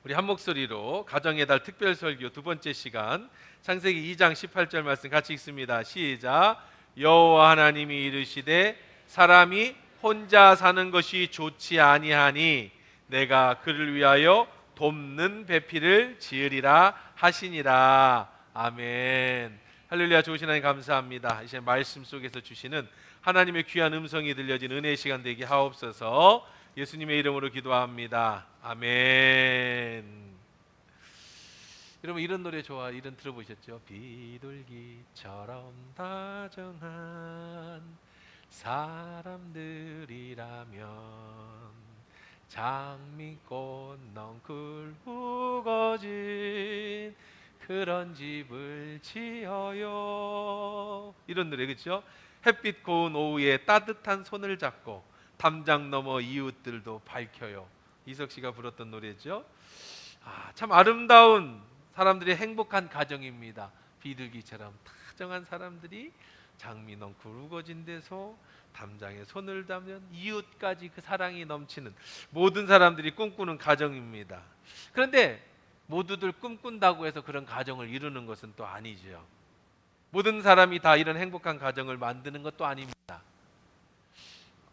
우리 한 목소리로 가정의 달 특별 설교 두 번째 시간 창세기 2장 18절 말씀 같이 읽습니다. 시작. 여호와 하나님이 이르시되 사람이 혼자 사는 것이 좋지 아니하니 내가 그를 위하여 돕는 배필을 지으리라 하시니라. 아멘. 할렐루야. 좋으신 하나님 감사합니다. 이제 말씀 속에서 주시는 하나님의 귀한 음성이 들려진 은혜의 시간 되게 하옵소서. 예수님의 이름으로 기도합니다. 아멘. 여러분 이런 노래 이런 들어보셨죠? 비둘기처럼 다정한 사람들이라면 장미꽃 넝쿨 우거진 그런 집을 지어요. 이런 노래 그렇죠? 햇빛 고운 오후에 따뜻한 손을 잡고 담장 너머 이웃들도 밝혀요. 이석 씨가 불렀던 노래죠. 참 아름다운 사람들의 행복한 가정입니다. 비둘기처럼 다정한 사람들이 장미 넝쿨 우거진 데서 담장에 손을 담는 이웃까지 그 사랑이 넘치는 모든 사람들이 꿈꾸는 가정입니다. 그런데 모두들 꿈꾼다고 해서 그런 가정을 이루는 것은 또 아니죠. 모든 사람이 다 이런 행복한 가정을 만드는 것도 아닙니다.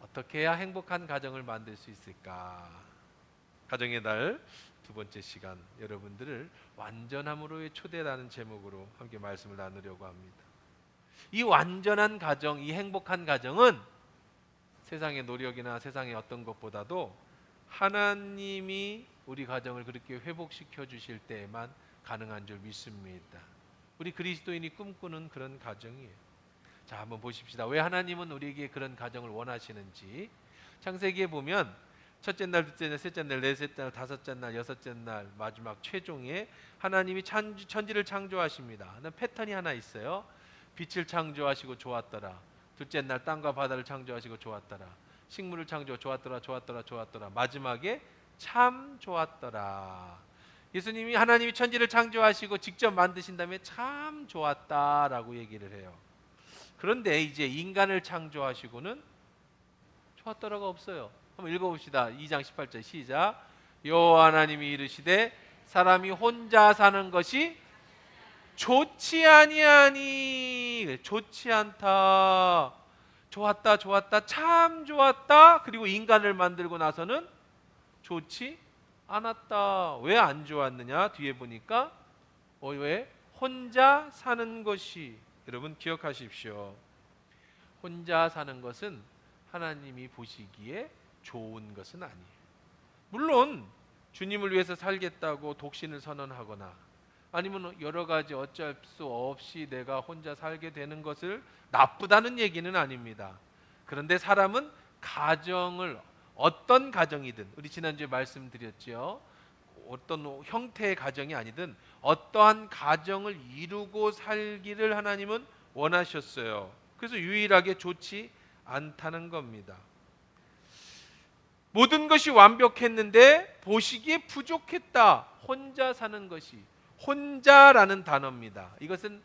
어떻게 해야 행복한 가정을 만들 수 있을까? 가정의 달 두 번째 시간 여러분들을 완전함으로의 초대라는 제목으로 함께 말씀을 나누려고 합니다. 이 완전한 가정, 이 행복한 가정은 세상의 노력이나 세상의 어떤 것보다도 하나님이 우리 가정을 그렇게 회복시켜 주실 때에만 가능한 줄 믿습니다. 우리 그리스도인이 꿈꾸는 그런 가정이에요. 자, 한번 보십시다. 왜 하나님은 우리에게 그런 가정을 원하시는지. 창세기에 보면 첫째 날, 둘째 날, 셋째 날, 넷째 날, 다섯째 날, 여섯째 날 마지막 최종에 하나님이 천지를 창조하십니다. 패턴이 하나 있어요. 빛을 창조하시고 좋았더라. 둘째 날 땅과 바다를 창조하시고 좋았더라. 식물을 창조 좋았더라, 좋았더라, 좋았더라. 마지막에 참 좋았더라. 예수님이 하나님이 천지를 창조하시고 직접 만드신 다음에 참 좋았다라고 얘기를 해요. 그런데 이제 인간을 창조하시고는 좋았더라가 없어요. 한번 읽어봅시다. 2장 18절 시작. 여호와 하나님이 이르시되 사람이 혼자 사는 것이 좋지 아니하니 좋지 않다. 좋았다, 좋았다, 참 좋았다. 그리고 인간을 만들고 나서는 좋지 않았다. 왜 안 좋았느냐? 뒤에 보니까 왜? 혼자 사는 것이. 여러분 기억하십시오. 혼자 사는 것은 하나님이 보시기에 좋은 것은 아니에요. 물론 주님을 위해서 살겠다고 독신을 선언하거나 아니면 여러 가지 어쩔 수 없이 내가 혼자 살게 되는 것을 나쁘다는 얘기는 아닙니다. 그런데 사람은 가정을 어떤 가정이든 우리 지난주에 말씀드렸죠. 어떤 형태의 가정이 아니든 어떠한 가정을 이루고 살기를 하나님은 원하셨어요. 그래서 유일하게 좋지 않다는 겁니다. 모든 것이 완벽했는데 보시기에 부족했다. 혼자 사는 것이. 혼자라는 단어입니다. 이것은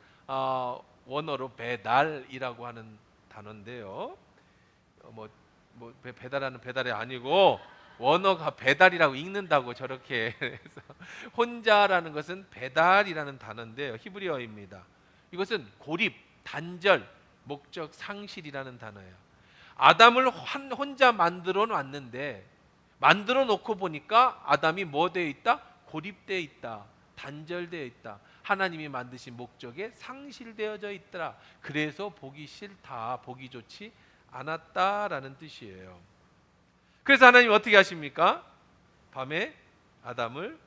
원어로 배달이라고 하는 단어인데요. 배달하는 배달이 아니고 원어가 배달이라고 읽는다고 저렇게 해서 혼자라는 것은 배달이라는 단어인데요. 히브리어입니다. 이것은 고립, 단절, 목적 상실이라는 단어예요. 아담을 혼자 만들어 놨는데 만들어 놓고 보니까 아담이 뭐 되어 있다? 고립되어 있다. 단절되어 있다. 하나님이 만드신 목적에 상실되어져 있더라. 그래서 보기 싫다. 보기 좋지 않았다라는 뜻이에요. 그래서 하나님 어떻게 하십니까? 밤에 아담을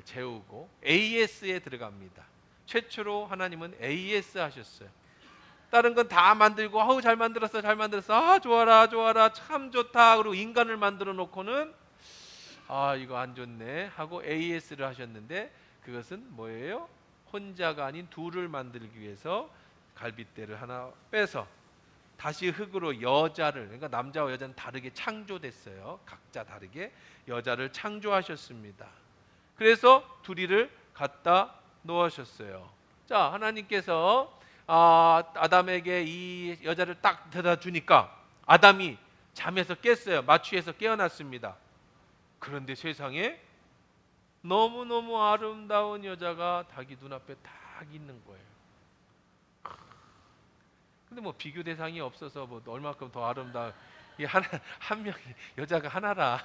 재우고 AS에 들어갑니다. 최초로 하나님은 AS 하셨어요. 다른 건 다 만들고 아우 잘 만들었어 잘 만들었어 아 좋아라 좋아라 참 좋다 그리고 인간을 만들어 놓고는 아 이거 안 좋네 하고 AS를 하셨는데 그것은 뭐예요? 혼자가 아닌 둘을 만들기 위해서 갈빗대를 하나 빼서 다시 흙으로 여자를 그러니까 남자와 여자는 다르게 창조됐어요. 각자 다르게 여자를 창조하셨습니다. 그래서 둘이를 갖다 놓으셨어요. 자 하나님께서 아담에게 이 여자를 딱 데려다 주니까 아담이 잠에서 깼어요. 마취해서 깨어났습니다. 그런데 세상에 너무너무 아름다운 여자가 자기 눈앞에 딱 있는 거예요. 근데 뭐 비교 대상이 없어서 뭐 얼마큼 더 아름다워, 이 하나 한 명이 여자가 하나라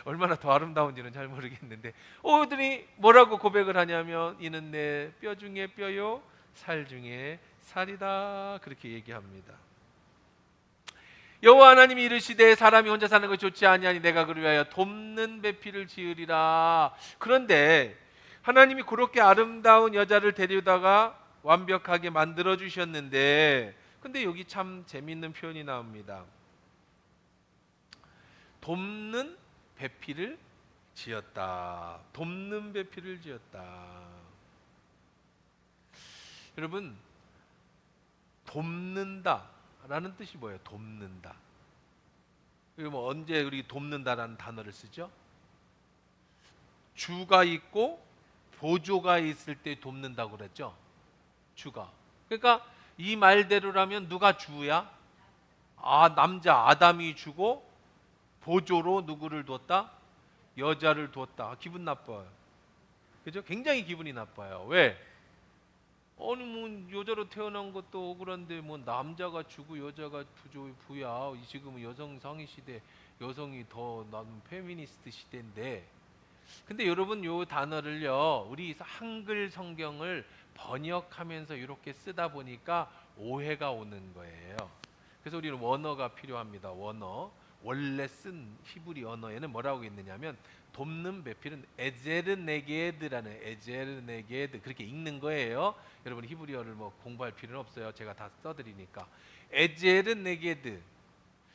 얼마나 더 아름다운지는 잘 모르겠는데, 그들이 뭐라고 고백을 하냐면 이는 내 뼈 중에 뼈요 살 중에 살이다, 그렇게 얘기합니다. 여호와 하나님이 이르시되 사람이 혼자 사는 것이 좋지 아니하니 내가 그를 위하여 돕는 배필을 지으리라. 그런데 하나님이 그렇게 아름다운 여자를 데려다가 완벽하게 만들어 주셨는데, 근데 여기 참 재밌는 표현이 나옵니다. 돕는 배필을 지었다. 돕는 배필을 지었다. 여러분, 돕는다 라는 뜻이 뭐예요? 돕는다. 그리고 뭐 언제 우리 돕는다라는 단어를 쓰죠? 주가 있고 보조가 있을 때 돕는다고 그랬죠? 주가. 그러니까 이 말대로라면 누가 주야? 남자 아담이 주고 보조로 누구를 뒀다? 여자를 뒀다. 기분 나빠요. 그죠? 굉장히 기분이 나빠요. 왜? 아니 뭐 여자로 태어난 것도 억울한데 뭐 남자가 주고 여자가 부야. 지금은 여성 상위 시대, 여성이 더 나는 페미니스트 시대인데. 근데 여러분, 요 단어를요 우리 한글 성경을 번역하면서 이렇게 쓰다 보니까 오해가 오는 거예요. 그래서 우리는 원어가 필요합니다. 원어. 원래 쓴 히브리 언어에는 뭐라고 있느냐면 돕는 배필은 에제르네게드라는, 에제르네게드 그렇게 읽는 거예요. 여러분 히브리어를 뭐 공부할 필요는 없어요. 제가 다 써드리니까. 에제르네게드.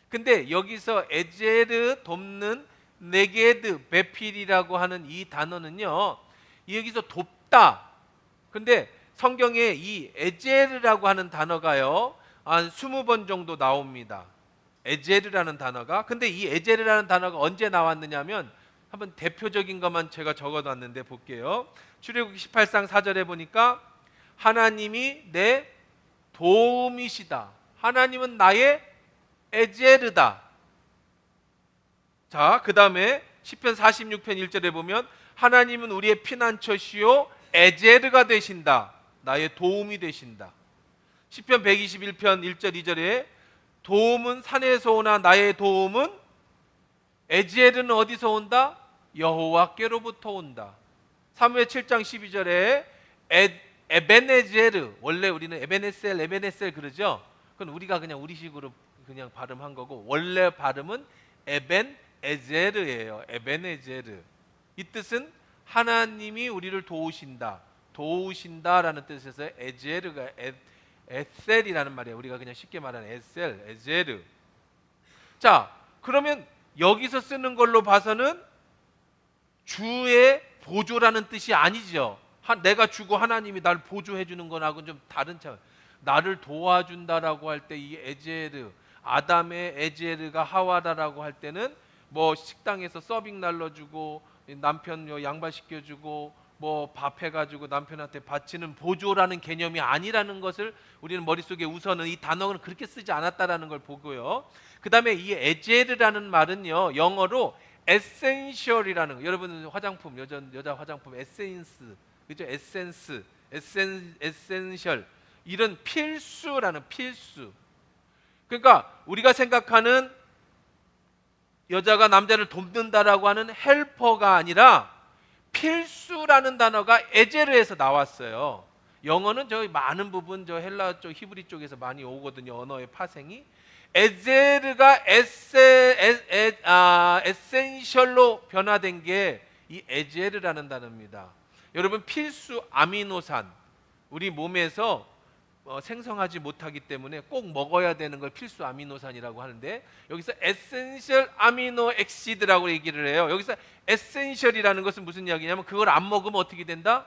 근데 여기서 에제르 돕는 네게드 배필이라고 하는 이 단어는요, 여기서 돕다. 근데 성경에 이 에제르라고 하는 단어가요 한 20번 정도 나옵니다. 에제르라는 단어가. 근데 이 에제르라는 단어가 언제 나왔느냐면, 한번 대표적인 것만 제가 적어놨는데 볼게요. 출애굽기 18장 4절에 보니까 하나님이 내 도움이시다. 하나님은 나의 에제르다. 자, 그 다음에 시편 46편 1절에 보면 하나님은 우리의 피난처시요 에제르가 되신다. 나의 도움이 되신다. 시편 121편 1절 2절에 도움은 산에서 오나 나의 도움은, 에제르는 어디서 온다? 여호와께로부터 온다. 사무엘 7장 12절에 에베네제르, 원래 우리는 에베네셀 그러죠. 그건 우리가 그냥 우리식으로 그냥 발음한 거고, 원래 발음은 에베네제르예요. 에베네제르. 이 뜻은 하나님이 우리를 도우신다라는 뜻에서 에제르가 에셀이라는 말이에요. 우리가 그냥 쉽게 말하는 에셀, 에제르. 자, 그러면 여기서 쓰는 걸로 봐서는 주의 보조라는 뜻이 아니죠. 내가 주고 하나님이 날 보조해 주는 거하고는 좀 다른 차. 나를 도와준다라고 할 때 이 에제르, 아담의 에제르가 하와다라고 할 때는 뭐 식당에서 서빙 날려주고 남편 양발 시켜주고 뭐 밥 해가지고 남편한테 바치는 보조라는 개념이 아니라는 것을 우리는 머릿속에 우선은 이 단어는 그렇게 쓰지 않았다라는 걸 보고요. 그 다음에 이 에제르라는 말은요 영어로 에센셜이라는 거. 여러분 화장품, 여자 화장품 에센스, 그죠? 에센셜, 이런 필수라는, 필수. 그러니까 우리가 생각하는 여자가 남자를 돕는다라고 하는 헬퍼가 아니라 필수라는 단어가 에제르에서 나왔어요. 영어는 저 많은 부분 저 헬라 쪽, 히브리 쪽에서 많이 오거든요. 언어의 파생이. 에제르가 에센셜로 변화된 게 이 에제르라는 단어입니다. 여러분, 필수 아미노산, 우리 몸에서 생성하지 못하기 때문에 꼭 먹어야 되는 걸 필수 아미노산이라고 하는데, 여기서 에센셜 아미노 엑시드라고 얘기를 해요. 여기서 에센셜이라는 것은 무슨 이야기냐면 그걸 안 먹으면 어떻게 된다?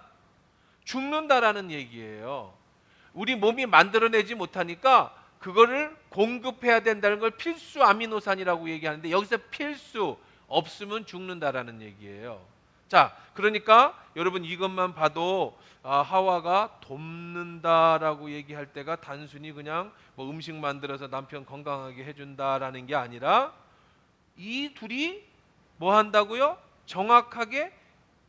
죽는다라는 얘기예요. 우리 몸이 만들어내지 못하니까 그거를 공급해야 된다는 걸 필수 아미노산이라고 얘기하는데, 여기서 필수, 없으면 죽는다라는 얘기예요. 자, 그러니까 여러분 이것만 봐도 하와가 돕는다라고 얘기할 때가 단순히 그냥 뭐 음식 만들어서 남편 건강하게 해준다라는 게 아니라 이 둘이 뭐 한다고요? 정확하게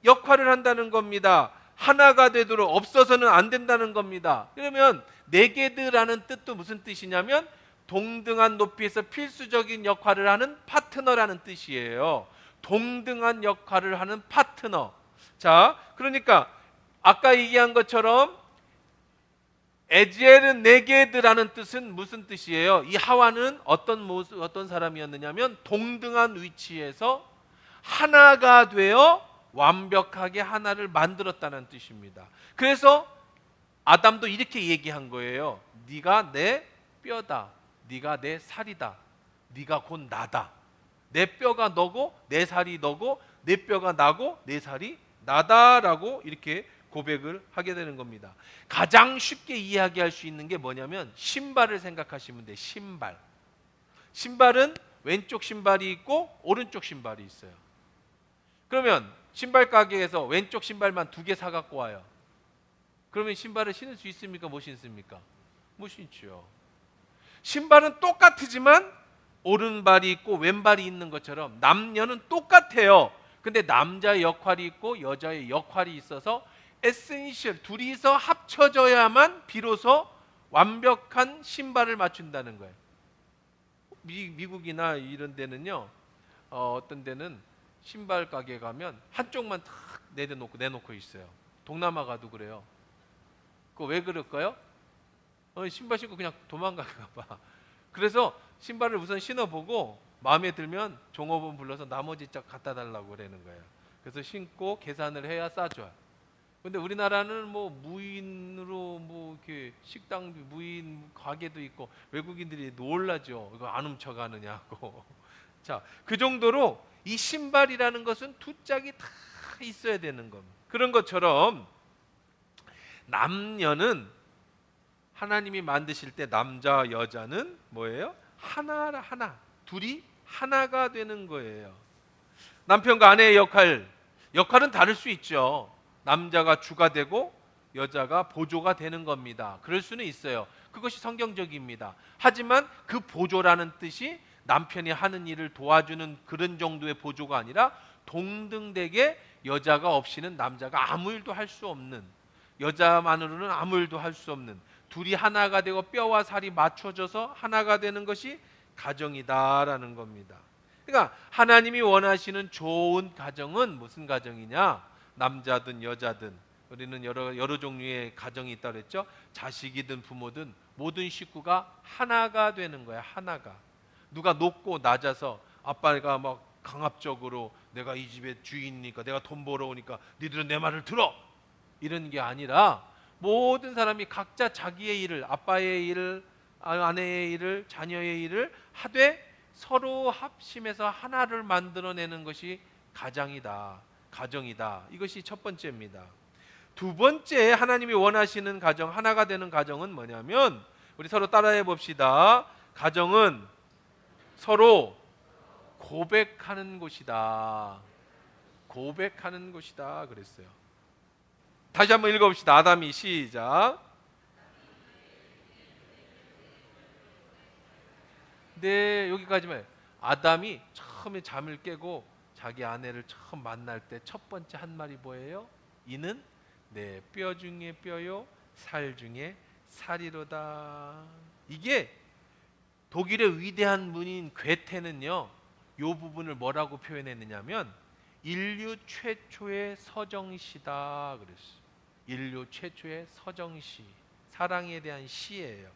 역할을 한다는 겁니다. 하나가 되도록 없어서는 안 된다는 겁니다. 그러면 네게드라는 뜻도 무슨 뜻이냐면 동등한 높이에서 필수적인 역할을 하는 파트너라는 뜻이에요. 동등한 역할을 하는 파트너. 자, 그러니까 아까 얘기한 것처럼 에젤은 네게드라는 뜻은 무슨 뜻이에요? 이 하와는 어떤 사람이었느냐면 동등한 위치에서 하나가 되어 완벽하게 하나를 만들었다는 뜻입니다. 그래서 아담도 이렇게 얘기한 거예요. 네가 내 뼈다. 네가 내 살이다. 네가 곧 나다. 내 뼈가 너고 내 살이 너고 내 뼈가 나고 내 살이 나다라고 이렇게 고백을 하게 되는 겁니다. 가장 쉽게 이야기할 수 있는 게 뭐냐면 신발을 생각하시면 돼요. 신발은 왼쪽 신발이 있고 오른쪽 신발이 있어요. 그러면 신발 가게에서 왼쪽 신발만 2개 사갖고 와요. 그러면 신발을 신을 수 있습니까? 못 신습니까? 못 신죠. 신발은 똑같지만 오른발이 있고 왼발이 있는 것처럼 남녀는 똑같아요. 근데 남자의 역할이 있고 여자의 역할이 있어서 에센셜 둘이서 합쳐져야만 비로소 완벽한 신발을 맞춘다는 거예요. 미국이나 이런 데는요, 어떤 데는 신발 가게 가면 한쪽만 탁 내놓고 있어요. 동남아 가도 그래요. 그거 왜 그럴까요? 신발 신고 그냥 도망갈까 봐. 그래서 신발을 우선 신어보고 마음에 들면 종업원 불러서 나머지 짝 갖다 달라고 그러는 거예요. 그래서 신고 계산을 해야 싸줘요. 근데 우리나라는 뭐 무인으로 뭐 이렇게 식당 무인 가게도 있고 외국인들이 놀라죠. 이거 안 훔쳐가느냐고. 자, 그 정도로 이 신발이라는 것은 2짝이 다 있어야 되는 겁니다. 그런 것처럼 남녀는 하나님이 만드실 때 남자 여자는 뭐예요? 하나 둘이 하나가 되는 거예요. 남편과 아내의 역할은 다를 수 있죠. 남자가 주가 되고 여자가 보조가 되는 겁니다. 그럴 수는 있어요. 그것이 성경적입니다. 하지만 그 보조라는 뜻이 남편이 하는 일을 도와주는 그런 정도의 보조가 아니라 동등되게 여자가 없이는 남자가 아무 일도 할 수 없는, 여자만으로는 아무 일도 할 수 없는, 둘이 하나가 되고 뼈와 살이 맞춰져서 하나가 되는 것이 가정이다라는 겁니다. 그러니까 하나님이 원하시는 좋은 가정은 무슨 가정이냐? 남자든 여자든 우리는 여러 종류의 가정이 있다고 그랬죠. 자식이든 부모든 모든 식구가 하나가 되는 거야. 하나가. 누가 높고 낮아서 아빠가 막 강압적으로 내가 이 집의 주인이니까 내가 돈 벌어오니까 니들은 내 말을 들어 이런 게 아니라 모든 사람이 각자 자기의 일을, 아빠의 일을, 아내의 일을, 자녀의 일을 하되 서로 합심해서 하나를 만들어내는 것이 가정이다. 이것이 첫 번째입니다. 두 번째 하나님이 원하시는 가정, 하나가 되는 가정은 뭐냐면 우리 서로 따라해 봅시다. 가정은 서로 고백하는 곳이다. 고백하는 곳이다 그랬어요. 다시 한번 읽어봅시다. 아담이 시작. 네, 여기까지만. 아담이 처음에 잠을 깨고 자기 아내를 처음 만날 때 첫 번째 한 말이 뭐예요? 이는 내 뼈 중에 뼈요 살 중에 살이로다. 이게 독일의 위대한 문인 괴테는요, 이 부분을 뭐라고 표현했느냐면 인류 최초의 서정시다 그랬어요. 인류 최초의 서정시, 사랑에 대한 시예요.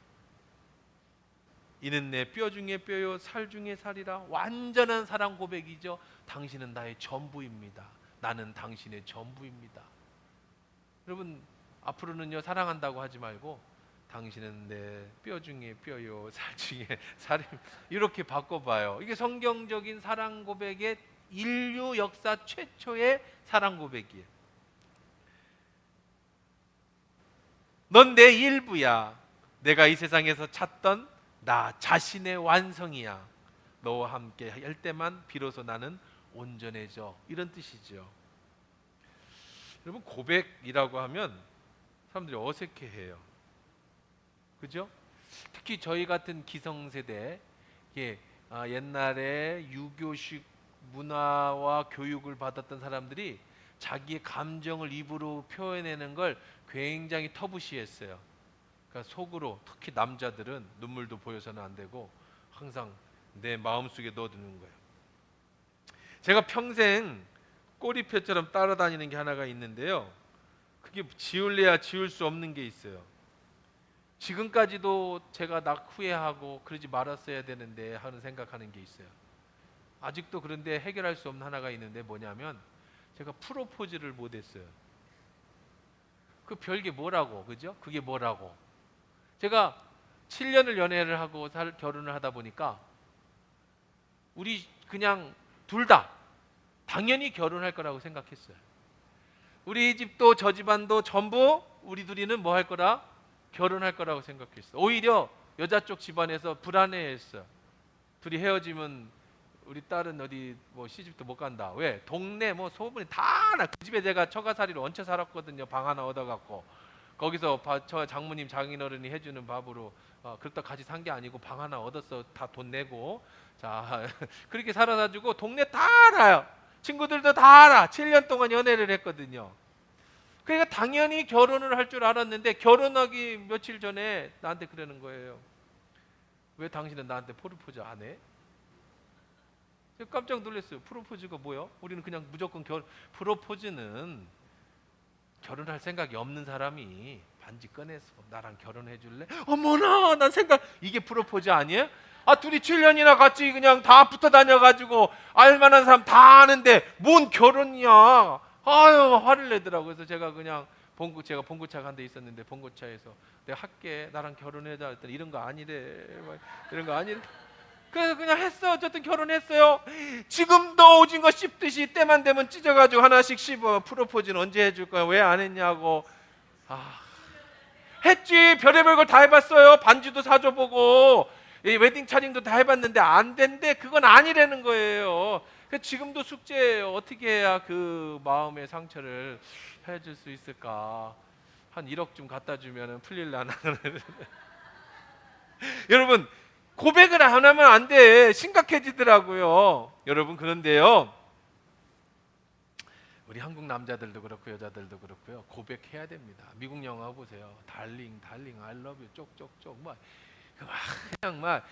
이는 내 뼈 중에 뼈요 살 중에 살이라. 완전한 사랑 고백이죠. 당신은 나의 전부입니다. 나는 당신의 전부입니다. 여러분 앞으로는요 사랑한다고 하지 말고 당신은 내 뼈 중에 뼈요 살 중에 살이 이렇게 바꿔봐요. 이게 성경적인 사랑 고백의 인류 역사 최초의 사랑 고백이에요. 넌 내 일부야. 내가 이 세상에서 찾던 나 자신의 완성이야. 너와 함께 할 때만 비로소 나는 온전해져. 이런 뜻이죠. 여러분 고백이라고 하면 사람들이 어색해해요. 그죠? 특히 저희 같은 기성세대, 옛날에 유교식 문화와 교육을 받았던 사람들이 자기의 감정을 입으로 표현하는 걸 굉장히 터부시했어요. 그러니까 속으로, 특히 남자들은 눈물도 보여서는 안 되고 항상 내 마음속에 넣어두는 거예요. 제가 평생 꼬리표처럼 따라다니는 게 하나가 있는데요. 그게 지울래야 지울 수 없는 게 있어요. 지금까지도 제가 낙 후회하고 그러지 말았어야 되는데 하는 생각하는 게 있어요. 아직도 그런데 해결할 수 없는 하나가 있는데 뭐냐면 제가 프로포즈를 못했어요. 그 별게 뭐라고, 그죠? 그게 뭐라고? 제가 7년을 연애를 하고 결혼을 하다 보니까 우리 그냥 둘 다 당연히 결혼할 거라고 생각했어요. 우리 집도 저 집안도 전부 우리 둘이는 뭐 할 거라? 결혼할 거라고 생각했어요. 오히려 여자 쪽 집안에서 불안해했어요. 둘이 헤어지면 우리 딸은 어디 뭐 시집도 못 간다. 왜? 동네 뭐 소문이 다 나. 그 집에 제가 처가살이로 얹혀 살았거든요. 방 하나 얻어갖고 거기서 저 장모님 장인어른이 해주는 밥으로 그렇다 같이 산 게 아니고 방 하나 얻었어. 다 돈 내고 자 그렇게 살아가지고 동네 다 알아요. 친구들도 다 알아. 7년 동안 연애를 했거든요. 그러니까 당연히 결혼을 할 줄 알았는데 결혼하기 며칠 전에 나한테 그러는 거예요. 왜 당신은 나한테 프로포즈 안 해? 제가 깜짝 놀랐어요. 프로포즈가 뭐야? 우리는 그냥 무조건 프로포즈는 결혼할 생각이 없는 사람이 반지 꺼내서 나랑 결혼해 줄래? 어머나, 난 이게 프로포즈 아니에요? 둘이 7년이나 같이 그냥 다 붙어 다녀가지고 알만한 사람 다 아는데 뭔 결혼이야? 아유, 화를 내더라고요. 그래서 제가 그냥 제가 봉고차가 한 대 있었는데 봉고차에서 내가 할게, 나랑 결혼해자 했더니 이런 거 아니래, 이런 거 아니래. 그래서 그냥 했어. 어쨌든 결혼했어요. 지금도 오징어 씹듯이 때만 되면 찢어가지고 하나씩 씹어. 프로포즈는 언제 해줄 거야? 왜 안 했냐고. 했지. 별의별 걸 다 해봤어요. 반지도 사줘보고 이 웨딩 차림도 다 해봤는데 안 된대. 그건 아니라는 거예요. 지금도 숙제예요. 어떻게 해야 그 마음의 상처를 해줄 수 있을까? 한 1억 좀 갖다 주면 풀릴라나. 여러분, 고백을 안 하면 안 돼. 심각해지더라고요. 여러분, 그런데요, 우리 한국 남자들도 그렇고 여자들도 그렇고요, 고백해야 됩니다. 미국 영화 보세요. 달링, 달링, I love you, 쪽쪽쪽, 그냥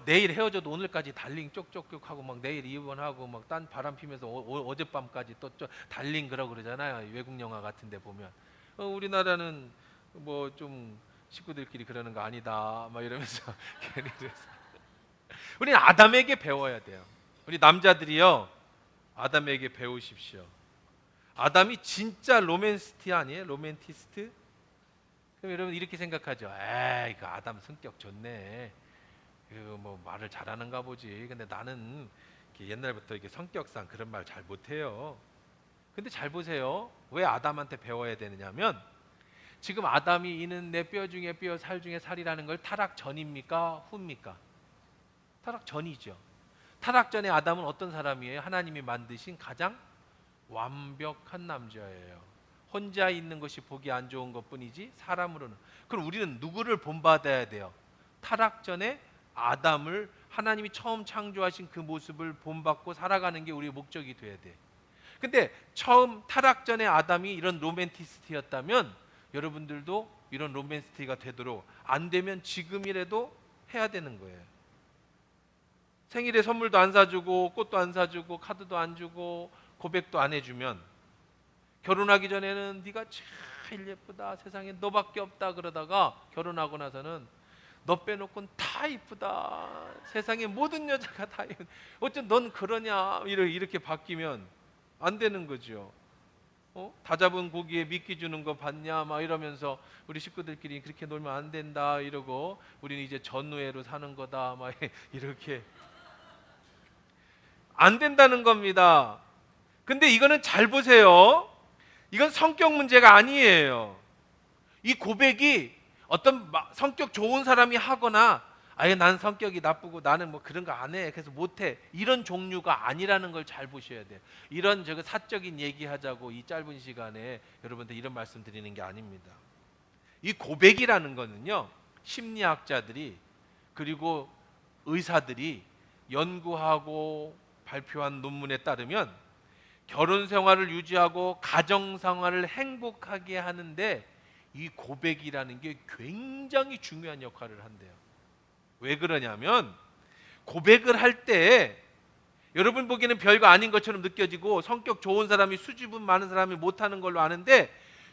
내일 헤어져도 오늘까지 달링 쪽쪽쪽 하고 막 내일 이혼하고 막 딴 바람 피면서 어젯밤까지 또 달링 그러잖아요. 외국 영화 같은데 보면 우리나라는 뭐 좀 식구들끼리 그러는 거 아니다 막 이러면서 괜히 그래서 우리는 아담에게 배워야 돼요. 우리 남자들이요, 아담에게 배우십시오. 아담이 진짜 로맨스티 아니에요? 로맨티스트? 그럼 여러분 이렇게 생각하죠. 에이, 그 아담 성격 좋네. 뭐 말을 잘하는가 보지. 근데 나는 옛날부터 이게 성격상 그런 말 잘 못해요. 근데 잘 보세요. 왜 아담한테 배워야 되느냐면 지금 아담이 이는 내 뼈 중에 뼈, 살 중에 살이라는 걸 타락 전입니까? 후입니까? 타락 전이죠. 타락 전에 아담은 어떤 사람이에요? 하나님이 만드신 가장 완벽한 남자예요. 혼자 있는 것이 보기 안 좋은 것뿐이지 사람으로는. 그럼 우리는 누구를 본받아야 돼요? 타락 전에 아담을, 하나님이 처음 창조하신 그 모습을 본받고 살아가는 게 우리의 목적이 돼야 돼. 근데 처음 타락 전에 아담이 이런 로맨티스트였다면 여러분들도 이런 로맨티스트가 되도록, 안 되면 지금이라도 해야 되는 거예요. 생일에 선물도 안 사주고 꽃도 안 사주고 카드도 안 주고 고백도 안 해주면 결혼하기 전에는 네가 제일 예쁘다, 세상에 너밖에 없다 그러다가 결혼하고 나서는 너 빼놓고는 다 이쁘다, 세상에 모든 여자가 다 어쩜 넌 그러냐, 이렇게 바뀌면 안 되는 거죠. 다 잡은 고기에 미끼 주는 거 봤냐 막 이러면서 우리 식구들끼리 그렇게 놀면 안 된다 이러고 우리는 이제 전우애로 사는 거다 막 이렇게 안 된다는 겁니다. 근데 이거는 잘 보세요. 이건 성격 문제가 아니에요. 이 고백이 어떤 성격 좋은 사람이 하거나 아예 난 성격이 나쁘고 나는 뭐 그런 거 안 해, 그래서 못 해, 이런 종류가 아니라는 걸 잘 보셔야 돼요. 이런 사적인 얘기하자고 이 짧은 시간에 여러분들 이런 말씀 드리는 게 아닙니다. 이 고백이라는 거는요, 심리학자들이 그리고 의사들이 연구하고 발표한 논문에 따르면 결혼 생활을 유지하고 가정 생활을 행복하게 하는데 이 고백이라는 게 굉장히 중요한 역할을 한대요. 왜 그러냐면 고백을 할 때 여러분 보기에는 별거 아닌 것처럼 느껴지고 성격 좋은 사람이 수줍음 많은 사람이 못하는 걸로 아는데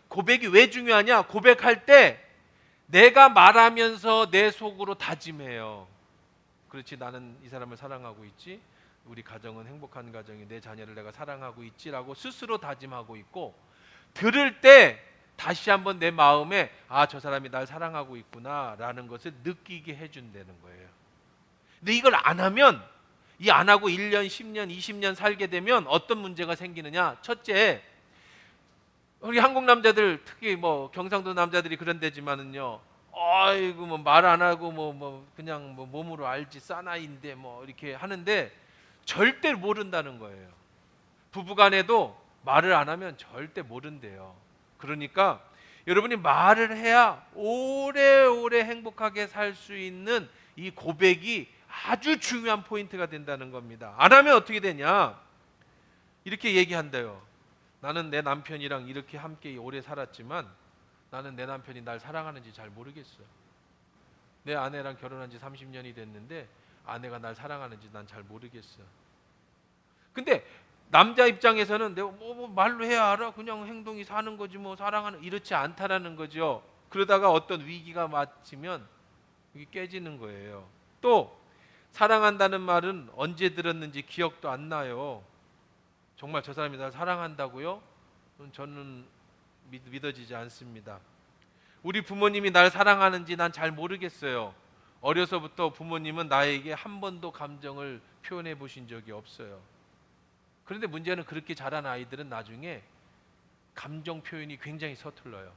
고백이 왜 중요하냐? 고백할 때 내가 말하면서 내 속으로 다짐해요. 그렇지, 나는 이 사람을 사랑하고 있지, 우리 가정은 행복한 가정이, 내 자녀를 내가 사랑하고 있지라고 스스로 다짐하고 있고, 들을 때 다시 한번 내 마음에 저 사람이 날 사랑하고 있구나 라는 것을 느끼게 해준다는 거예요. 근데 이걸 안 하면, 이 안 하고 1년, 10년, 20년 살게 되면 어떤 문제가 생기느냐? 첫째, 우리 한국 남자들, 특히 뭐 경상도 남자들이 그런 데지만은요, 아이고 뭐 말 안 하고 뭐 그냥 뭐 몸으로 알지 사나이인데 뭐 이렇게 하는데 절대 모른다는 거예요. 부부간에도 말을 안 하면 절대 모른대요. 그러니까 여러분이 말을 해야 오래오래 행복하게 살 수 있는 이 고백이 아주 중요한 포인트가 된다는 겁니다. 안 하면 어떻게 되냐? 이렇게 얘기한대요. 나는 내 남편이랑 이렇게 함께 오래 살았지만 나는 내 남편이 날 사랑하는지 잘 모르겠어. 내 아내랑 결혼한 지 30년이 됐는데 아내가 날 사랑하는지 난 잘 모르겠어. 근데 남자 입장에서는 내가 뭐 말로 해야 알아? 그냥 행동이 사는 거지 뭐, 사랑하는, 이렇지 않다라는 거죠. 그러다가 어떤 위기가 맞으면 이게 깨지는 거예요. 또 사랑한다는 말은 언제 들었는지 기억도 안 나요. 정말 저 사람이 날 사랑한다고요? 저는 믿어지지 않습니다. 우리 부모님이 날 사랑하는지 난 잘 모르겠어요. 어려서부터 부모님은 나에게 한 번도 감정을 표현해 보신 적이 없어요. 그런데 문제는 그렇게 자란 아이들은 나중에 감정 표현이 굉장히 서툴러요.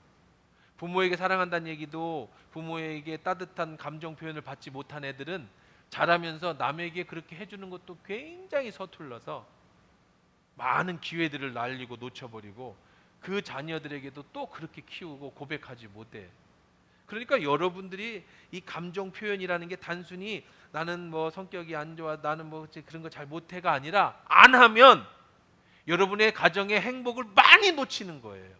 부모에게 사랑한다는 얘기도, 부모에게 따뜻한 감정 표현을 받지 못한 애들은 자라면서 남에게 그렇게 해주는 것도 굉장히 서툴러서 많은 기회들을 날리고 놓쳐버리고 그 자녀들에게도 또 그렇게 키우고 고백하지 못해. 그러니까 여러분들이 이 감정 표현이라는 게 단순히 나는 뭐 성격이 안 좋아, 나는 뭐 그런 거 잘 못해가 아니라 안 하면 여러분의 가정의 행복을 많이 놓치는 거예요.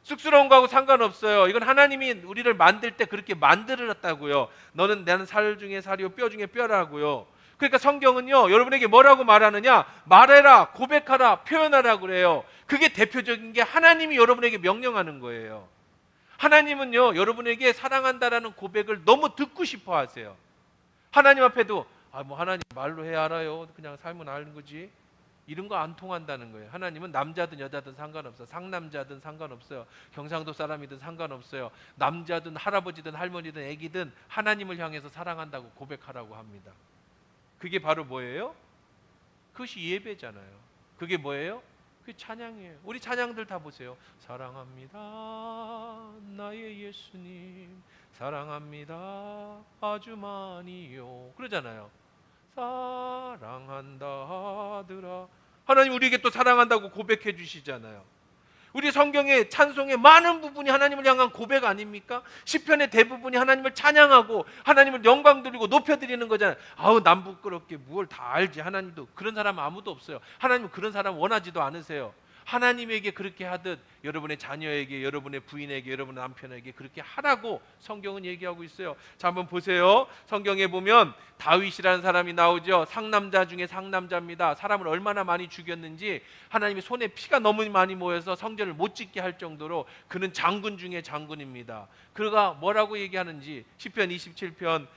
쑥스러운 거하고 상관없어요. 이건 하나님이 우리를 만들 때 그렇게 만들었다고요. 너는 나는 살 중에 살이요 뼈 중에 뼈라고요. 그러니까 성경은요, 여러분에게 뭐라고 말하느냐? 말해라, 고백하라, 표현하라 그래요. 그게 대표적인 게 하나님이 여러분에게 명령하는 거예요. 하나님은요, 여러분에게 사랑한다라는 고백을 너무 듣고 싶어 하세요. 하나님 앞에도 뭐 하나님 말로 해야 알아요. 그냥 살면 아는 거지. 이런 거 안 통한다는 거예요. 하나님은 남자든 여자든 상관없어요. 상남자든 상관없어요. 경상도 사람이든 상관없어요. 남자든 할아버지든 할머니든 애기든 하나님을 향해서 사랑한다고 고백하라고 합니다. 그게 바로 뭐예요? 그것이 예배잖아요. 그게 뭐예요? 그게 찬양이에요. 우리 찬양들 다 보세요. 사랑합니다 나의 예수님, 사랑합니다 아주 많이요, 그러잖아요. 사랑한다 하더라. 하나님 우리에게 또 사랑한다고 고백해 주시잖아요. 우리 성경의 찬송의 많은 부분이 하나님을 향한 고백 아닙니까? 시편의 대부분이 하나님을 찬양하고 하나님을 영광 드리고 높여 드리는 거잖아요. 아우 남 부끄럽게 뭘 다 알지. 하나님도 그런 사람 아무도 없어요. 하나님은 그런 사람 원하지도 않으세요. 하나님에게 그렇게 하듯 여러분의 자녀에게, 여러분의 부인에게, 여러분의 남편에게 그렇게 하라고 성경은 얘기하고 있어요. 자, 한번 보세요. 성경에 보면 다윗이라는 사람이 나오죠. 상남자 중에 상남자입니다. 사람을 얼마나 많이 죽였는지 하나님이 손에 피가 너무 많이 모여서 성전을 못 짓게 할 정도로 그는 장군 중에 장군입니다. 그가 뭐라고 얘기하는지 시편 27편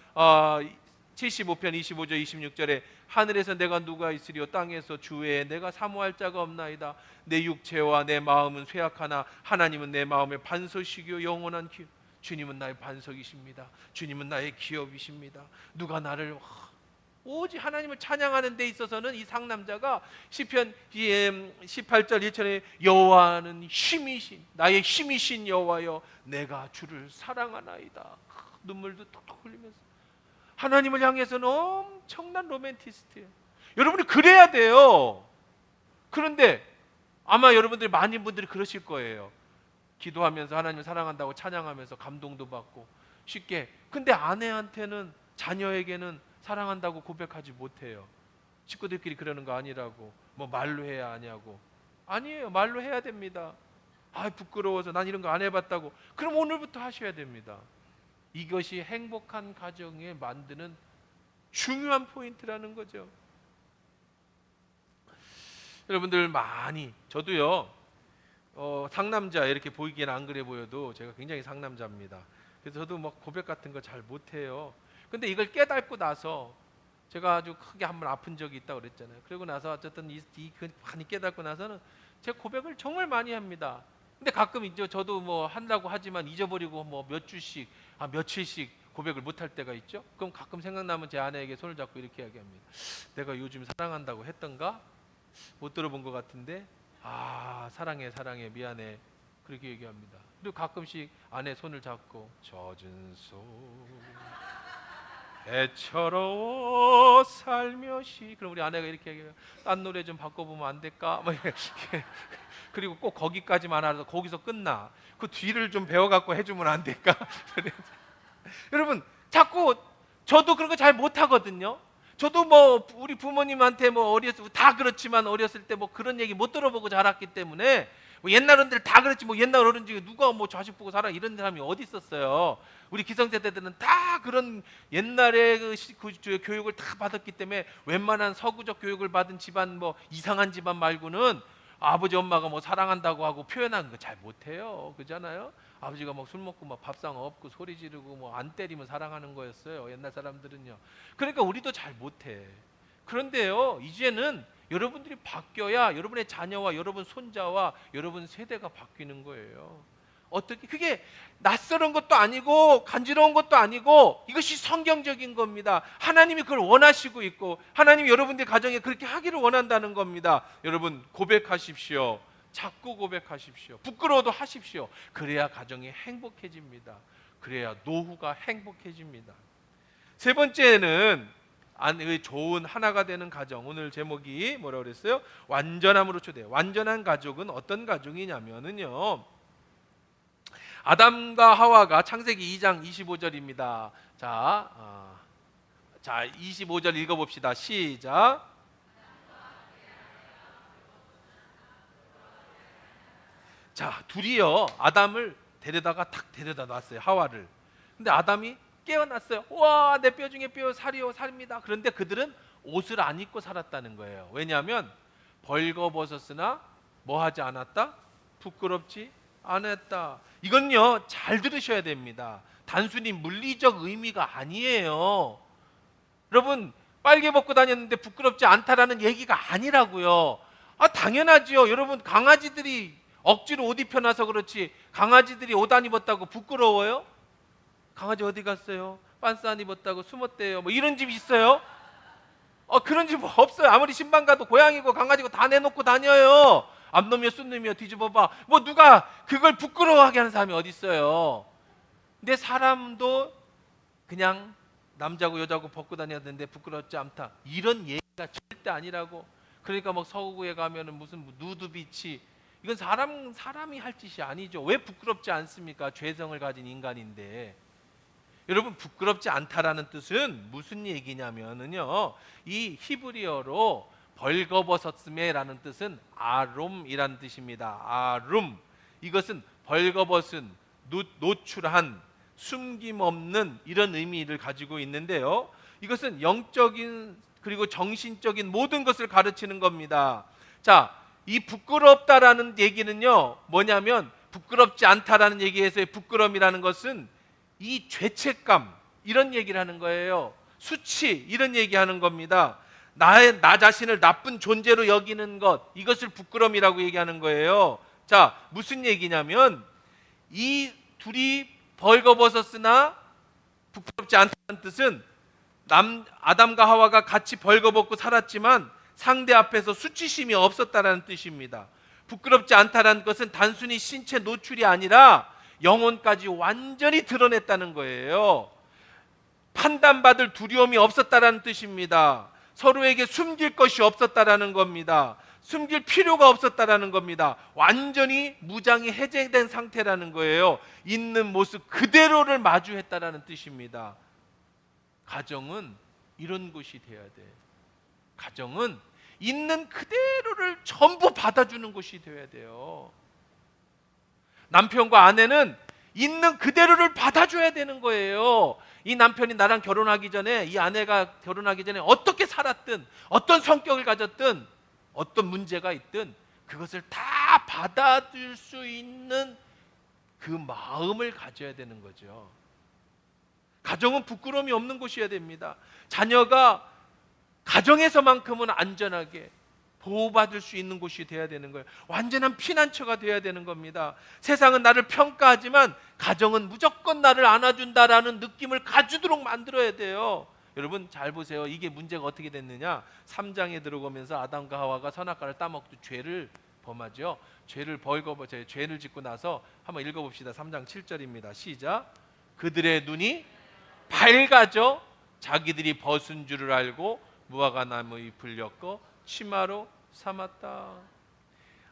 75편 25절 26절에 하늘에서 내가 누가 있으리요, 땅에서 주 외에 내가 사모할 자가 없나이다. 내 육체와 내 마음은 쇠약하나 하나님은 내 마음의 반석이요 영원한 기업. 주님은 나의 반석이십니다. 주님은 나의 기업이십니다. 누가 나를, 오직 하나님을 찬양하는 데 있어서는 이 상남자가 시편 18절 1절에 여호와는 힘이신, 나의 힘이신 여호와여 내가 주를 사랑하나이다. 눈물도 톡톡 흘리면서 하나님을 향해서는 엄청난 로맨티스트예요. 여러분이 그래야 돼요. 그런데 아마 여러분들이 많은 분들이 그러실 거예요. 기도하면서 하나님을 사랑한다고 찬양하면서 감동도 받고 쉽게, 근데 아내한테는, 자녀에게는 사랑한다고 고백하지 못해요. 식구들끼리 그러는 거 아니라고. 뭐 말로 해야 하냐고. 아니에요. 말로 해야 됩니다. 아, 부끄러워서 난 이런 거 안 해봤다고. 그럼 오늘부터 하셔야 됩니다. 이것이 행복한 가정에 만드는 중요한 포인트라는 거죠. 여러분들 많이, 저도요 상남자 이렇게 보이기에는 안 그래 보여도 제가 굉장히 상남자입니다. 그래서 저도 뭐 고백 같은 거 잘 못해요. 근데 이걸 깨닫고 나서 제가 아주 크게 한번 아픈 적이 있다고 그랬잖아요. 그러고 나서 어쨌든 많이 깨닫고 나서는 제 고백을 정말 많이 합니다. 근데 가끔 이제 저도 뭐 한다고 하지만 잊어버리고 뭐 몇 주씩, 며칠씩 고백을 못할 때가 있죠. 그럼 가끔 생각나면 제 아내에게 손을 잡고 이렇게 이야기합니다. 내가 요즘 사랑한다고 했던가? 못 들어본 것 같은데, 사랑해 사랑해 미안해, 그렇게 얘기합니다. 그리고 가끔씩 아내 손을 잡고 젖은 손 애처로워 살며시, 그럼 우리 아내가 이렇게 얘기해요. 딴 노래 좀 바꿔보면 안 될까? 막 이렇게. 그리고 꼭 거기까지만 알아서 거기서 끝나. 그 뒤를 좀 배워갖고 해주면 안 될까? 여러분, 자꾸 저도 그런 거 잘 못하거든요. 저도 뭐 우리 부모님한테 뭐 어렸을 다 그렇지만 어렸을 때 뭐 그런 얘기 못 들어보고 자랐기 때문에 뭐 옛날 어른들 다 그랬지 뭐 옛날 어른 중에 누가 뭐 자식 보고 살아 이런 사람이 어디 있었어요. 우리 기성세대들은 다 그런 옛날에 그 교육을 다 받았기 때문에 웬만한 서구적 교육을 받은 집안, 뭐 이상한 집안 말고는 아버지 엄마가 뭐 사랑한다고 하고 표현하는 거 잘 못해요. 그잖아요. 아버지가 막 술 먹고 막 밥상 없고 소리 지르고 뭐 안 때리면 사랑하는 거였어요. 옛날 사람들은요. 그러니까 우리도 잘 못해. 그런데요, 이제는 여러분들이 바뀌어야 여러분의 자녀와 여러분 손자와 여러분 세대가 바뀌는 거예요. 어떻게, 그게 낯설은 것도 아니고 간지러운 것도 아니고 이것이 성경적인 겁니다. 하나님이 그걸 원하시고 있고 하나님이 여러분들 가정에 그렇게 하기를 원한다는 겁니다. 여러분, 고백하십시오. 자꾸 고백하십시오. 부끄러워도 하십시오. 그래야 가정이 행복해집니다. 그래야 노후가 행복해집니다. 세 번째는 좋은 하나가 되는 가정. 오늘 제목이 뭐라고 그랬어요? 완전함으로 초대. 완전한 가족은 어떤 가정이냐면은요, 아담과 하와가 창세기 2장 25절입니다. 자, 25절 읽어봅시다. 시작. 자, 둘이요, 아담을 데려다가 탁 데려다 놨어요. 하와를. 근데 아담이 깨어났어요. 와, 내 뼈 중에 뼈, 살이요 살입니다. 그런데 그들은 옷을 안 입고 살았다는 거예요. 왜냐하면 벌거벗었으나 뭐 하지 않았다? 부끄럽지 않았다. 이건요, 잘 들으셔야 됩니다. 단순히 물리적 의미가 아니에요. 여러분, 빨개 벗고 다녔는데 부끄럽지 않다라는 얘기가 아니라고요. 당연하지요. 여러분, 강아지들이 억지로 옷 입혀놔서 그렇지 강아지들이 옷 안 입었다고 부끄러워요? 강아지 어디 갔어요? 빤스 안 입었다고 숨었대요. 뭐 이런 집 있어요? 그런 집 없어요. 아무리 신방 가도 고양이고 강아지고 다 내놓고 다녀요. 암놈이여 쏜놈이여 뒤집어봐. 뭐 누가 그걸 부끄러워하게 하는 사람이 어디 있어요? 근데 사람도 그냥 남자고 여자고 벗고 다녔는데 부끄럽지 않다, 이런 얘기가 절대 아니라고. 그러니까 막 서구에 가면은 무슨 누드비치, 이건 사람이 할 짓이 아니죠. 왜 부끄럽지 않습니까? 죄성을 가진 인간인데. 여러분, 부끄럽지 않다라는 뜻은 무슨 얘기냐면은요, 이 히브리어로 벌거벗었음에라는 뜻은 아롬이라는 뜻입니다. 아롬, 이것은 벌거벗은, 노출한, 숨김없는 이런 의미를 가지고 있는데요, 이것은 영적인 그리고 정신적인 모든 것을 가르치는 겁니다. 자, 이 부끄럽다라는 얘기는요, 뭐냐면 부끄럽지 않다라는 얘기에서의 부끄러움이라는 것은 이 죄책감, 이런 얘기를 하는 거예요. 수치, 이런 얘기하는 겁니다. 나 자신을 나쁜 존재로 여기는 것, 이것을 부끄러움이라고 얘기하는 거예요. 자, 무슨 얘기냐면 이 둘이 벌거벗었으나 부끄럽지 않다는 뜻은 아담과 하와가 같이 벌거벗고 살았지만 상대 앞에서 수치심이 없었다라는 뜻입니다. 부끄럽지 않다라는 것은 단순히 신체 노출이 아니라 영혼까지 완전히 드러냈다는 거예요. 판단받을 두려움이 없었다라는 뜻입니다. 서로에게 숨길 것이 없었다라는 겁니다. 숨길 필요가 없었다라는 겁니다. 완전히 무장이 해제된 상태라는 거예요. 있는 모습 그대로를 마주했다라는 뜻입니다. 가정은 이런 곳이 돼야 돼. 가정은 있는 그대로를 전부 받아주는 곳이 되어야 돼요. 남편과 아내는 있는 그대로를 받아줘야 되는 거예요. 이 남편이 나랑 결혼하기 전에, 이 아내가 결혼하기 전에 어떻게 살았든, 어떤 성격을 가졌든, 어떤 문제가 있든 그것을 다 받아줄 수 있는 그 마음을 가져야 되는 거죠. 가정은 부끄러움이 없는 곳이어야 됩니다. 자녀가 가정에서만큼은 안전하게 보호받을 수 있는 곳이 돼야 되는 거예요. 완전한 피난처가 돼야 되는 겁니다. 세상은 나를 평가하지만 가정은 무조건 나를 안아준다라는 느낌을 가지도록 만들어야 돼요. 여러분 잘 보세요. 이게 문제가 어떻게 됐느냐? 3장에 들어오면서 아담과 하와가 선악과를 따먹고 죄를 범하죠. 죄를 짓고 나서 한번 읽어봅시다. 3장 7절입니다. 시작. 그들의 눈이 밝아져 자기들이 벗은 줄을 알고 무화과 나무 잎을 엮어 치마로 삼았다.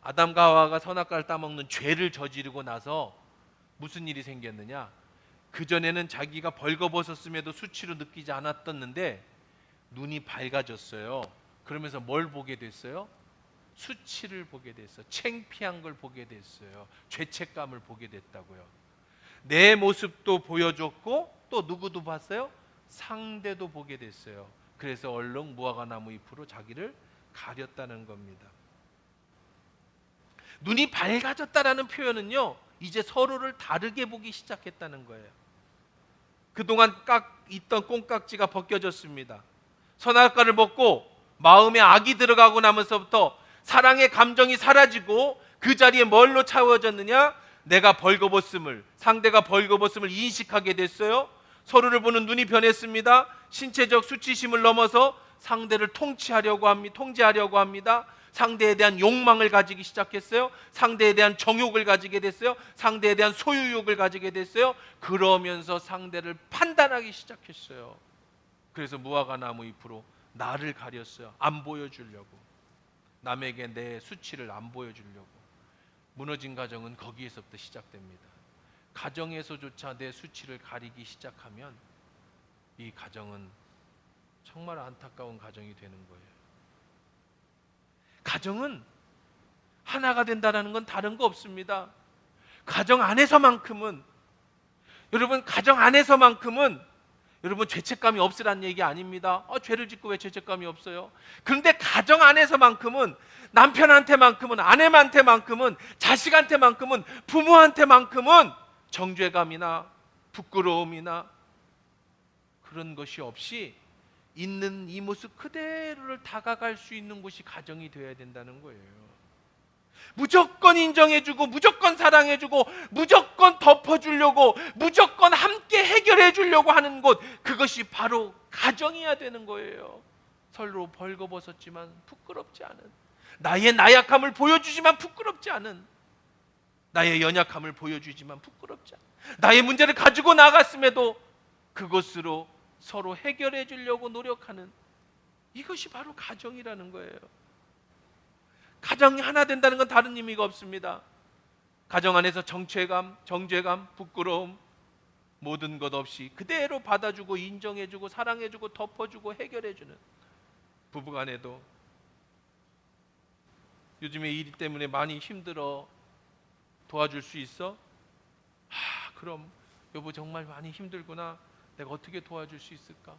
아담과 하와가 선악과를 따먹는 죄를 저지르고 나서 무슨 일이 생겼느냐? 그전에는 자기가 벌거벗었음에도 수치로 느끼지 않았었는데 눈이 밝아졌어요. 그러면서 뭘 보게 됐어요? 수치를 보게 됐어요. 창피한 걸 보게 됐어요. 죄책감을 보게 됐다고요. 내 모습도 보여줬고 또 누구도 봤어요? 상대도 보게 됐어요. 그래서 얼른 무화과 나무 잎으로 자기를 가렸다는 겁니다. 눈이 밝아졌다라는 표현은요, 이제 서로를 다르게 보기 시작했다는 거예요. 그동안 있던 콩깍지가 벗겨졌습니다. 선악과를 먹고 마음에 악이 들어가고 나면서부터 사랑의 감정이 사라지고 그 자리에 뭘로 채워졌느냐? 내가 벌거벗음을, 상대가 벌거벗음을 인식하게 됐어요. 서로를 보는 눈이 변했습니다. 신체적 수치심을 넘어서 상대를 통제하려고 합니다. 상대에 대한 욕망을 가지기 시작했어요. 상대에 대한 정욕을 가지게 됐어요. 상대에 대한 소유욕을 가지게 됐어요. 그러면서 상대를 판단하기 시작했어요. 그래서 무화과 나무 잎으로 나를 가렸어요. 안 보여주려고. 남에게 내 수치를 안 보여주려고. 무너진 가정은 거기에서부터 시작됩니다. 가정에서조차 내 수치를 가리기 시작하면 이 가정은 정말 안타까운 가정이 되는 거예요. 가정은 하나가 된다는 건 다른 거 없습니다. 가정 안에서만큼은, 여러분 가정 안에서만큼은 여러분 죄책감이 없으란 얘기 아닙니다. 죄를 짓고 왜 죄책감이 없어요? 그런데 가정 안에서만큼은, 남편한테만큼은, 아내한테만큼은, 자식한테만큼은, 부모한테만큼은 정죄감이나 부끄러움이나 그런 것이 없이 있는 이 모습 그대로를 다가갈 수 있는 곳이 가정이 되어야 된다는 거예요. 무조건 인정해주고, 무조건 사랑해주고, 무조건 덮어주려고, 무조건 함께 해결해주려고 하는 곳, 그것이 바로 가정이어야 되는 거예요. 서로 벌거벗었지만 부끄럽지 않은, 나의 나약함을 보여주지만 부끄럽지 않은, 나의 연약함을 보여주지만 부끄럽지 않은, 나의 문제를 가지고 나갔음에도 그것으로 서로 해결해 주려고 노력하는, 이것이 바로 가정이라는 거예요. 가정이 하나 된다는 건 다른 의미가 없습니다. 가정 안에서 정죄감, 부끄러움, 모든 것 없이 그대로 받아주고 인정해주고 사랑해주고 덮어주고 해결해주는, 부부간에도 요즘에 일 때문에 많이 힘들어, 도와줄 수 있어? 그럼 여보 정말 많이 힘들구나, 내가 어떻게 도와줄 수 있을까?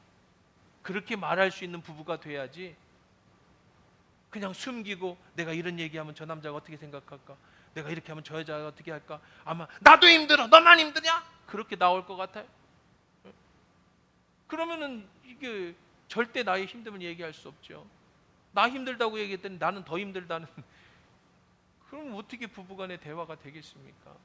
그렇게 말할 수 있는 부부가 돼야지, 그냥 숨기고 내가 이런 얘기하면 저 남자가 어떻게 생각할까? 내가 이렇게 하면 저 여자가 어떻게 할까? 아마 나도 힘들어, 너만 힘드냐? 그렇게 나올 것 같아요. 그러면은 이게 절대 나의 힘듦을 얘기할 수 없죠. 나 힘들다고 얘기했더니 나는 더 힘들다는 그럼 어떻게 부부간의 대화가 되겠습니까?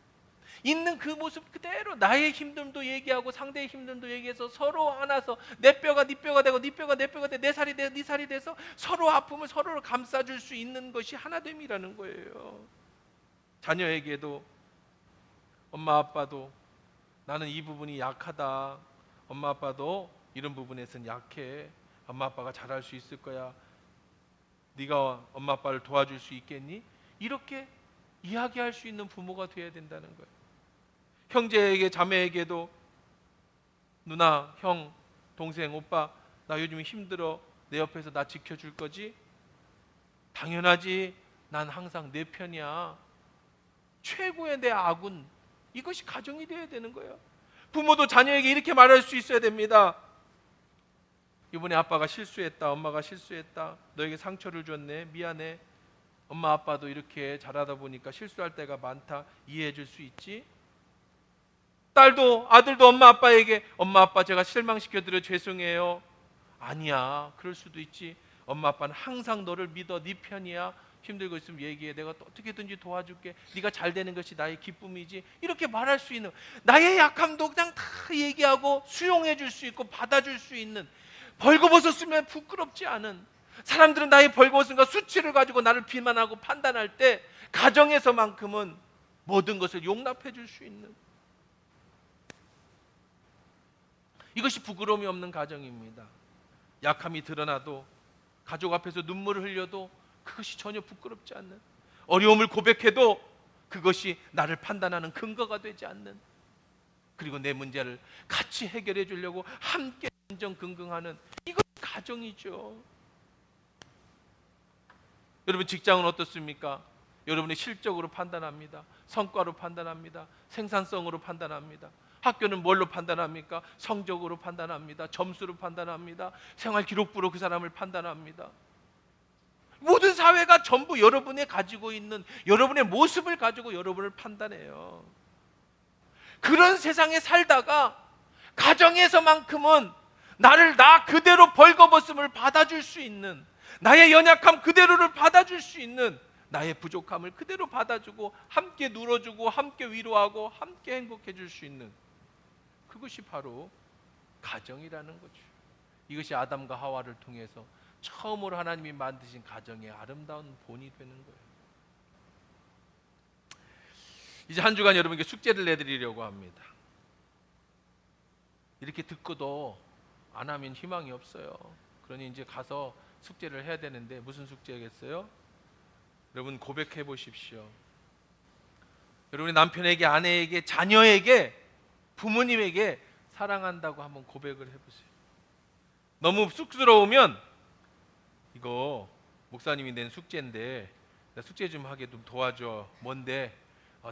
있는 그 모습 그대로 나의 힘듦도 얘기하고 상대의 힘듦도 얘기해서 서로 안아서 내 뼈가 네 뼈가 되고 네 뼈가 내 뼈가 돼, 내 살이 돼, 네 살이 돼서 서로 아픔을 서로를 감싸줄 수 있는 것이 하나됨이라는 거예요. 자녀에게도, 엄마 아빠도 나는 이 부분이 약하다, 엄마 아빠도 이런 부분에서는 약해, 엄마 아빠가 잘할 수 있을 거야, 네가 엄마 아빠를 도와줄 수 있겠니? 이렇게 이야기할 수 있는 부모가 되어야 된다는 거예요. 형제에게, 자매에게도 누나, 형, 동생, 오빠 나 요즘 힘들어, 내 옆에서 나 지켜줄 거지? 당연하지. 난 항상 내 편이야. 최고의 내 아군. 이것이 가정이 되어야 되는 거예요. 부모도 자녀에게 이렇게 말할 수 있어야 됩니다. 이번에 아빠가 실수했다. 엄마가 실수했다. 너에게 상처를 줬네. 미안해. 엄마 아빠도 이렇게 자라다 보니까 실수할 때가 많다. 이해해 줄 수 있지? 딸도 아들도 엄마 아빠에게 엄마 아빠 제가 실망시켜드려 죄송해요. 아니야. 그럴 수도 있지. 엄마 아빠는 항상 너를 믿어. 네 편이야. 힘들고 있으면 얘기해. 내가 또 어떻게든지 도와줄게. 네가 잘 되는 것이 나의 기쁨이지. 이렇게 말할 수 있는, 나의 약함도 그냥 다 얘기하고 수용해 줄 수 있고 받아줄 수 있는, 벌거벗었으면 부끄럽지 않은, 사람들은 나의 벌거벗음과 수치를 가지고 나를 비난하고 판단할 때 가정에서만큼은 모든 것을 용납해 줄 수 있는, 이것이 부끄러움이 없는 가정입니다. 약함이 드러나도, 가족 앞에서 눈물을 흘려도 그것이 전혀 부끄럽지 않는, 어려움을 고백해도 그것이 나를 판단하는 근거가 되지 않는, 그리고 내 문제를 같이 해결해 주려고 함께 인정긍긍하는, 이것이 가정이죠. 여러분 직장은 어떻습니까? 여러분의 실적으로 판단합니다. 성과로 판단합니다. 생산성으로 판단합니다. 학교는 뭘로 판단합니까? 성적으로 판단합니다. 점수로 판단합니다. 생활기록부로 그 사람을 판단합니다. 모든 사회가 전부 여러분이 가지고 있는 여러분의 모습을 가지고 여러분을 판단해요. 그런 세상에 살다가 가정에서만큼은 나를 나 그대로 벌거벗음을 받아줄 수 있는, 나의 연약함 그대로를 받아줄 수 있는, 나의 부족함을 그대로 받아주고 함께 눌어주고 함께 위로하고 함께 행복해 줄 수 있는, 그것이 바로 가정이라는 거죠. 이것이 아담과 하와를 통해서 처음으로 하나님이 만드신 가정의 아름다운 본이 되는 거예요. 이제 한 주간 여러분께 숙제를 내드리려고 합니다. 이렇게 듣고도 안 하면 희망이 없어요. 그러니 이제 가서 숙제를 해야 되는데, 무슨 숙제겠어요? 여러분 고백해 보십시오. 여러분의 남편에게, 아내에게, 자녀에게, 부모님에게 사랑한다고 한번 고백을 해보세요. 너무 쑥스러우면 이거 목사님이 낸 숙제인데 나 숙제 좀 하게 좀 도와줘. 뭔데?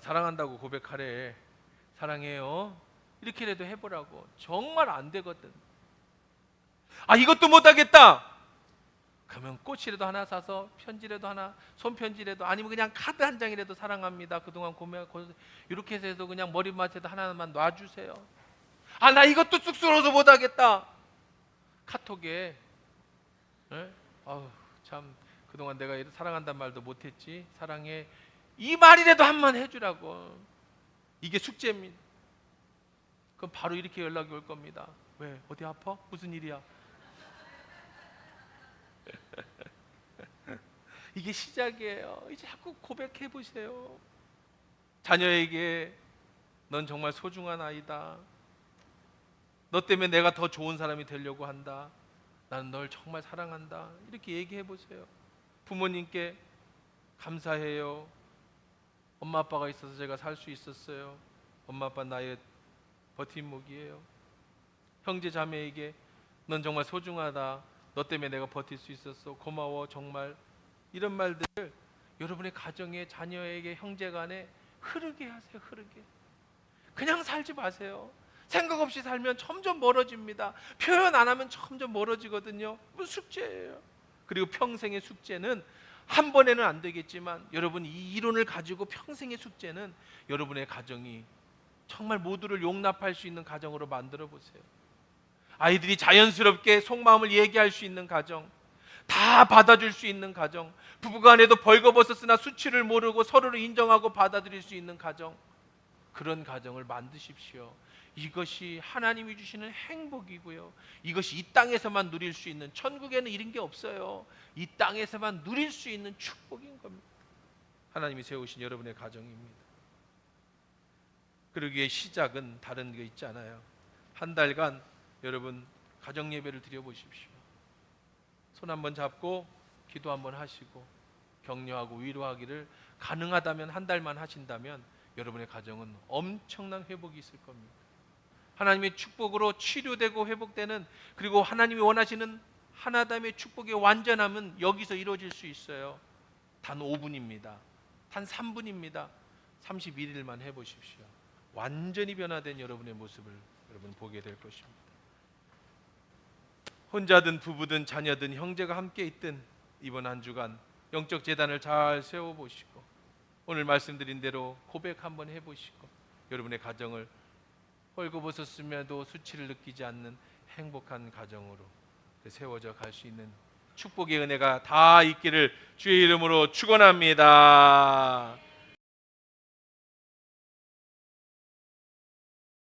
사랑한다고 고백하래. 사랑해요. 이렇게라도 해보라고. 정말 안 되거든. 이것도 못하겠다. 그러면 꽃이라도 하나 사서, 편지라도 하나, 손편지라도, 아니면 그냥 카드 한 장이라도 사랑합니다. 그동안 이렇게 해서 그냥 머리맡에도 하나만 놔주세요. 나 이것도 쑥스러워서 못하겠다. 카톡에 참 그동안 내가 사랑한다는 말도 못했지. 사랑해. 이 말이라도 한번 해주라고. 이게 숙제입니다. 그럼 바로 이렇게 연락이 올 겁니다. 왜? 어디 아파? 무슨 일이야? 이게 시작이에요. 이제 자꾸 고백해 보세요. 자녀에게 넌 정말 소중한 아이다. 너 때문에 내가 더 좋은 사람이 되려고 한다. 나는 널 정말 사랑한다. 이렇게 얘기해 보세요. 부모님께 감사해요. 엄마 아빠가 있어서 제가 살 수 있었어요. 엄마 아빠 나의 버팀목이에요. 형제 자매에게 넌 정말 소중하다. 너 때문에 내가 버틸 수 있었어. 고마워 정말. 이런 말들을 여러분의 가정에, 자녀에게, 형제간에 흐르게 하세요. 흐르게. 그냥 살지 마세요. 생각 없이 살면 점점 멀어집니다. 표현 안 하면 점점 멀어지거든요. 숙제예요. 그리고 평생의 숙제는 한 번에는 안 되겠지만, 여러분 이 이론을 가지고 평생의 숙제는 여러분의 가정이 정말 모두를 용납할 수 있는 가정으로 만들어 보세요. 아이들이 자연스럽게 속마음을 얘기할 수 있는 가정, 다 받아줄 수 있는 가정, 부부간에도 벌거벗었으나 수치를 모르고 서로를 인정하고 받아들일 수 있는 가정, 그런 가정을 만드십시오. 이것이 하나님이 주시는 행복이고요. 이것이 이 땅에서만 누릴 수 있는, 천국에는 이런 게 없어요. 이 땅에서만 누릴 수 있는 축복인 겁니다. 하나님이 세우신 여러분의 가정입니다. 그러기에 시작은 다른 게 있지 않아요. 한 달간 여러분 가정 예배를 드려보십시오. 손 한번 잡고 기도 한번 하시고 격려하고 위로하기를 가능하다면 한 달만 하신다면 여러분의 가정은 엄청난 회복이 있을 겁니다. 하나님의 축복으로 치료되고 회복되는, 그리고 하나님이 원하시는 하나됨의 축복의 완전함은 여기서 이루어질 수 있어요. 단 5분입니다. 단 3분입니다. 31일만 해보십시오. 완전히 변화된 여러분의 모습을 여러분 보게 될 것입니다. 혼자든 부부든 자녀든 형제가 함께 있든 이번 한 주간 영적 재단을 잘 세워보시고 오늘 말씀드린 대로 고백 한번 해보시고 여러분의 가정을 헐거벗었음에도 수치를 느끼지 않는 행복한 가정으로 세워져 갈 수 있는 축복의 은혜가 다 있기를 주의 이름으로 축원합니다.